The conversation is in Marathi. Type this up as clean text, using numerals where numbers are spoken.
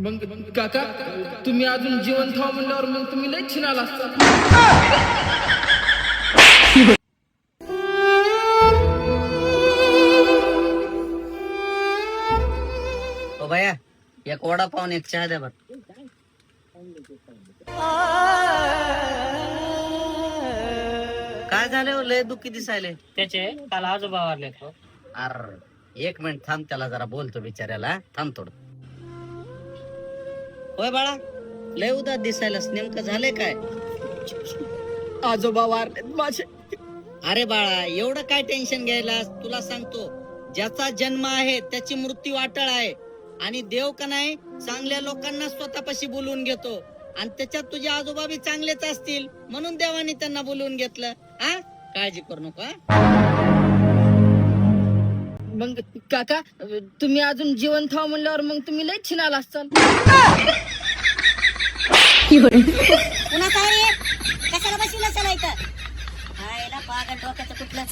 मग काका तुम्ही अजून जिवंत व्हा म्हणल्यावर मग तुम्ही लय छिनाला असता. ओ भैया एक वडापाव एक चहा द्या बरं. काय झालं लय दुःखी दिसायले. त्याचे काल आजोबा वारले. अर एक मिनिट थांब, त्याला जरा बोलतो बिचाऱ्याला. थांब थोडं. होय बाळा, लय उदास दिसायलास, नेमकं झालंय काय? आजोबा वारलेत माझे. अरे बाळा एवढं काय टेन्शन घ्यायलास? तुला सांगतो, ज्याचा जन्म आहे त्याची मृत्यू अटळ आहे. आणि देव का नाही चांगल्या लोकांना स्वतःपाशी बोलवून घेतो. आणि त्याच्यात तुझे आजोबा बी चांगलेच असतील म्हणून देवाने त्यांना बोलवून घेतलं. हा, काळजी करू नको. मग काका तुम्ही अजून जिवंत व्हा म्हणल्यावर मग तुम्ही लय छिनाला असताल. पुन्हा काय रे? कशाला बसविला चला इथं? पागल डोक्याचं कुठलंच